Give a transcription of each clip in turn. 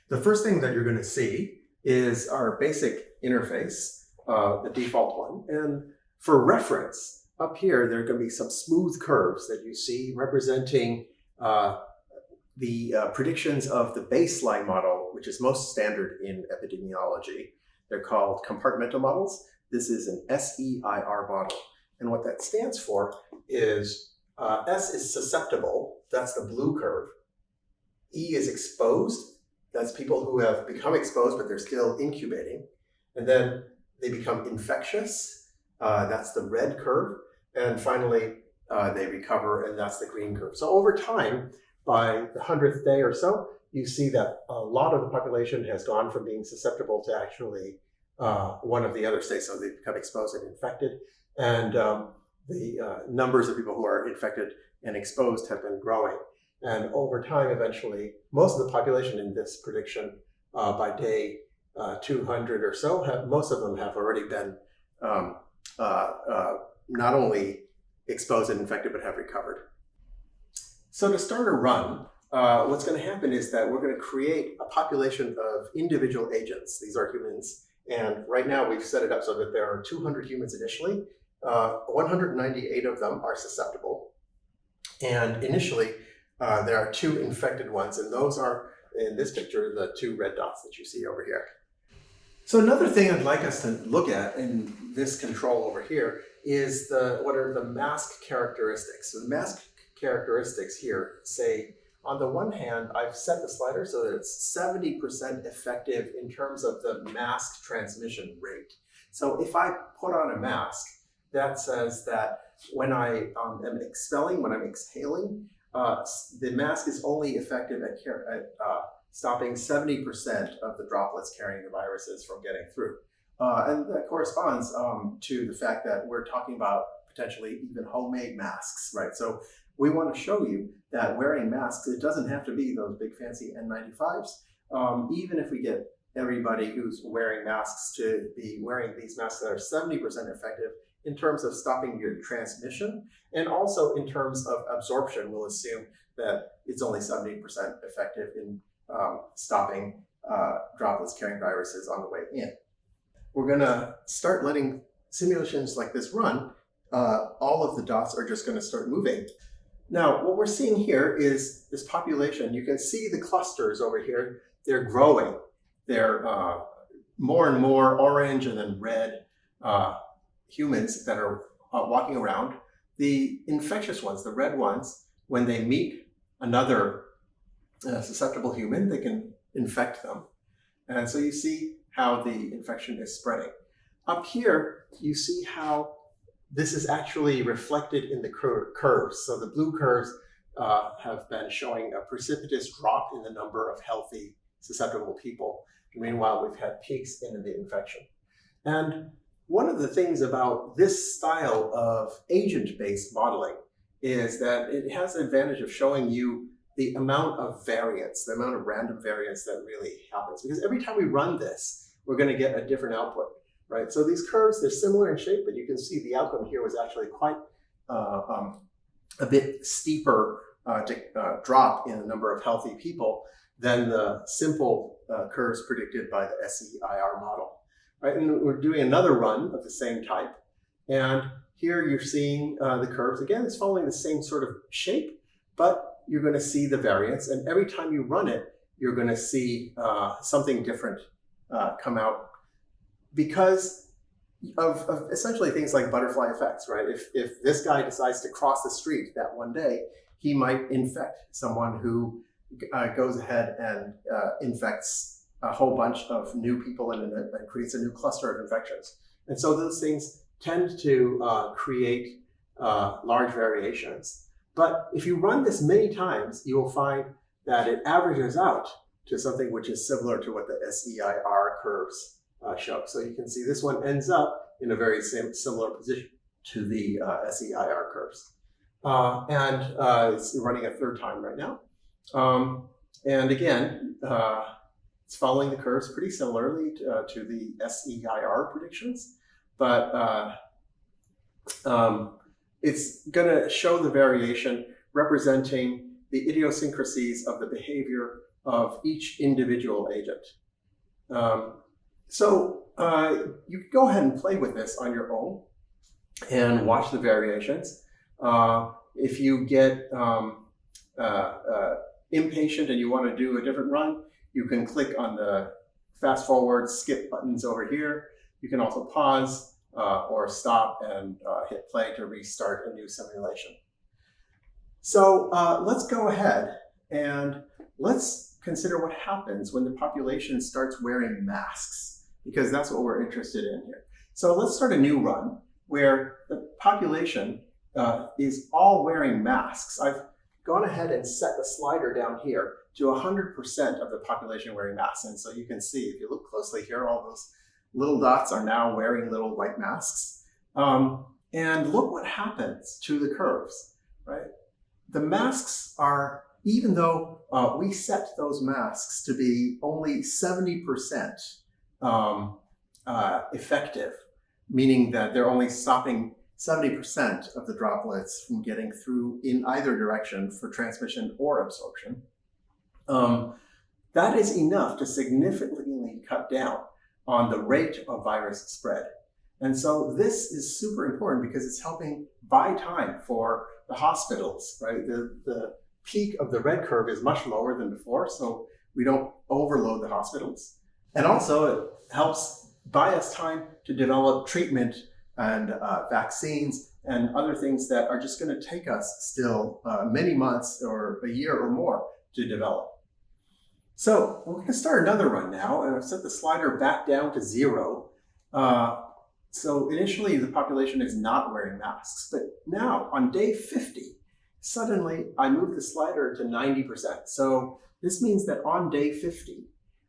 The first thing that you're going to see is our basic interface, the default one. And for reference, up here, there are going to be some smooth curves that you see representing the predictions of the baseline model, which is most standard in epidemiology. They're called compartmental models. This is an SEIR model. And what that stands for is S is susceptible, that's the blue curve. E is exposed, that's people who have become exposed but they're still incubating. And then they become infectious, that's the red curve. And finally, they recover, and that's the green curve. So over time, by the 100th day or so, you see that a lot of the population has gone from being susceptible to actually one of the other states, so they become exposed and infected. And the numbers of people who are infected and exposed have been growing. And over time, eventually, most of the population in this prediction by day 200 or so, most of them have already been not only exposed and infected, but have recovered. So to start a run, what's going to happen is that we're going to create a population of individual agents. These are humans. And right now we've set it up so that there are 200 humans initially. 198 of them are susceptible. And initially, there are 2 infected ones. And those are, in this picture, the 2 red dots that you see over here. So another thing I'd like us to look at in this control over here is what are the mask characteristics. So the mask characteristics here say, on the one hand, I've set the slider so that it's 70% effective in terms of the mask transmission rate. So if I put on a mask, that says that when I am expelling, when I'm exhaling, the mask is only effective at stopping 70% of the droplets carrying the viruses from getting through. And that corresponds to the fact that we're talking about potentially even homemade masks, right? So we want to show you that wearing masks, it doesn't have to be those big fancy N95s. Even if we get everybody who's wearing masks to be wearing these masks that are 70% effective in terms of stopping your transmission, and also in terms of absorption, we'll assume that it's only 70% effective in stopping droplets carrying viruses on the way in. We're going to start letting simulations like this run. All of the dots are just going to start moving. Now, what we're seeing here is this population. You can see the clusters over here. They're growing. They're more and more orange and then red humans that are walking around. The infectious ones, the red ones, when they meet another susceptible human, they can infect them. And so you see how the infection is spreading. Up here, you see how this is actually reflected in the curves. So the blue curves have been showing a precipitous drop in the number of healthy, susceptible people. Meanwhile, we've had peaks in the infection. And one of the things about this style of agent-based modeling is that it has the advantage of showing you the amount of variance, the amount of random variance that really happens. Because every time we run this, we're going to get a different output, right? So these curves, they're similar in shape, but you can see the outcome here was actually quite a bit steeper drop in the number of healthy people than the simple curves predicted by the SEIR model. Right? And we're doing another run of the same type. And here you're seeing the curves. Again, it's following the same sort of shape, but you're going to see the variance. And every time you run it, you're going to see something different come out because of essentially things like butterfly effects, right? If this guy decides to cross the street that one day, he might infect someone who goes ahead and infects a whole bunch of new people and creates a new cluster of infections. And so those things tend to create large variations. But if you run this many times, you will find that it averages out to something which is similar to what the SEIR curves show. So you can see this one ends up in a very similar position to the SEIR curves. It's running a third time right now. And again, it's following the curves pretty similarly to the SEIR predictions, but it's going to show the variation representing the idiosyncrasies of the behavior of each individual agent. You can go ahead and play with this on your own and watch the variations. If you get impatient and you want to do a different run, you can click on the fast forward, skip buttons over here. You can also pause or stop and hit play to restart a new simulation. So let's go ahead and let's consider what happens when the population starts wearing masks, because that's what we're interested in here. So let's start a new run where the population is all wearing masks. I've gone ahead and set the slider down here to 100% of the population wearing masks. And so you can see, if you look closely here, all those little dots are now wearing little white masks. And look what happens to the curves, right? The masks are, even though we set those masks to be only 70% effective, meaning that they're only stopping 70% of the droplets from getting through in either direction for transmission or absorption. That is enough to significantly cut down on the rate of virus spread. And so this is super important because it's helping buy time for the hospitals, right? The peak of the red curve is much lower than before, so we don't overload the hospitals. And also it helps buy us time to develop treatment and vaccines and other things that are just going to take us still many months or a year or more to develop. So we're going to start another run now, and I've set the slider back down to 0. So initially the population is not wearing masks, but now on day 50, suddenly I move the slider to 90%. So this means that on day 50,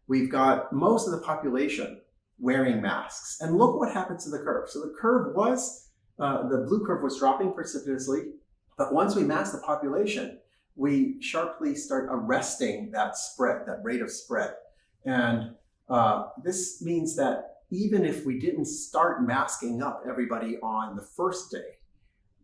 we've got most of the population wearing masks. And look what happens to the curve. So the curve was, the blue curve was dropping precipitously, but once we mask the population, we sharply start arresting that spread, that rate of spread. And this means that even if we didn't start masking up everybody on the first day,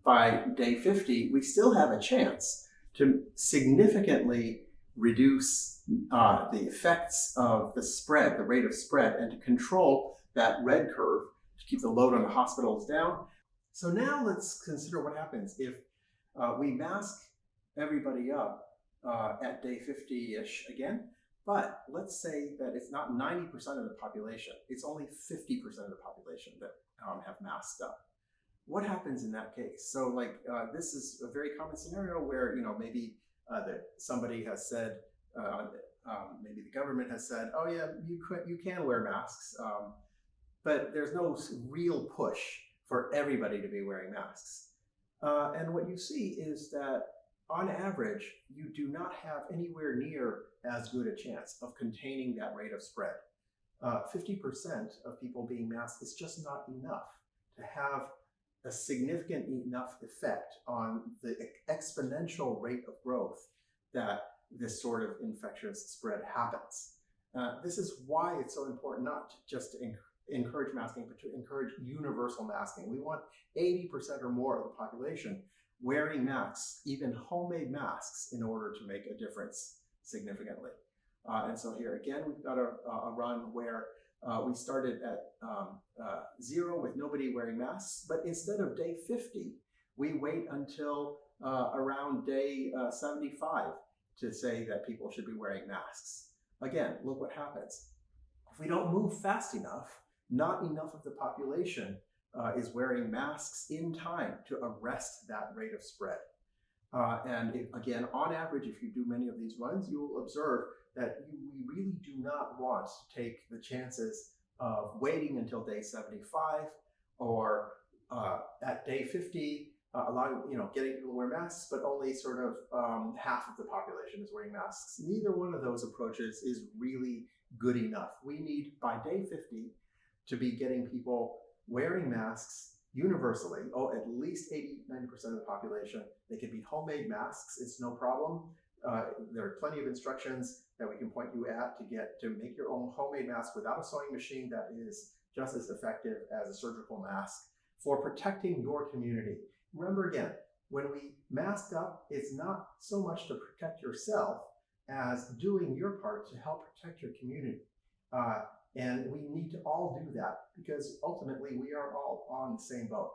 by day 50, we still have a chance to significantly reduce the effects of the spread, the rate of spread, and to control that red curve to keep the load on the hospitals down. So now let's consider what happens if we mask everybody up at day 50-ish again, but let's say that it's not 90% of the population, it's only 50% of the population that have masked up. What happens in that case? So this is a very common scenario where, maybe that somebody has said, maybe the government has said, oh yeah, you can wear masks, but there's no real push for everybody to be wearing masks. And what you see is that on average, you do not have anywhere near as good a chance of containing that rate of spread. 50% of people being masked is just not enough to have a significant enough effect on the exponential rate of growth that this sort of infectious spread happens. This is why it's so important not just to encourage masking, but to encourage universal masking. We want 80% or more of the population wearing masks, even homemade masks, in order to make a difference significantly. And so here again, we've got a run where we started at 0 with nobody wearing masks, but instead of day 50, we wait until around day 75 to say that people should be wearing masks. Again, look what happens. If we don't move fast enough, not enough of the population is wearing masks in time to arrest that rate of spread. Again, on average, if you do many of these runs, you will observe that we really do not want to take the chances of waiting until day 75 or at day 50, getting people to wear masks, but only sort of half of the population is wearing masks. Neither one of those approaches is really good enough. We need, by day 50, to be getting people wearing masks universally, at least 80–90% of the population. They can be homemade masks, it's no problem. There are plenty of instructions that we can point you at to make your own homemade mask without a sewing machine that is just as effective as a surgical mask for protecting your community. Remember again, when we mask up, it's not so much to protect yourself as doing your part to help protect your community. And we need to all do that because ultimately we are all on the same boat.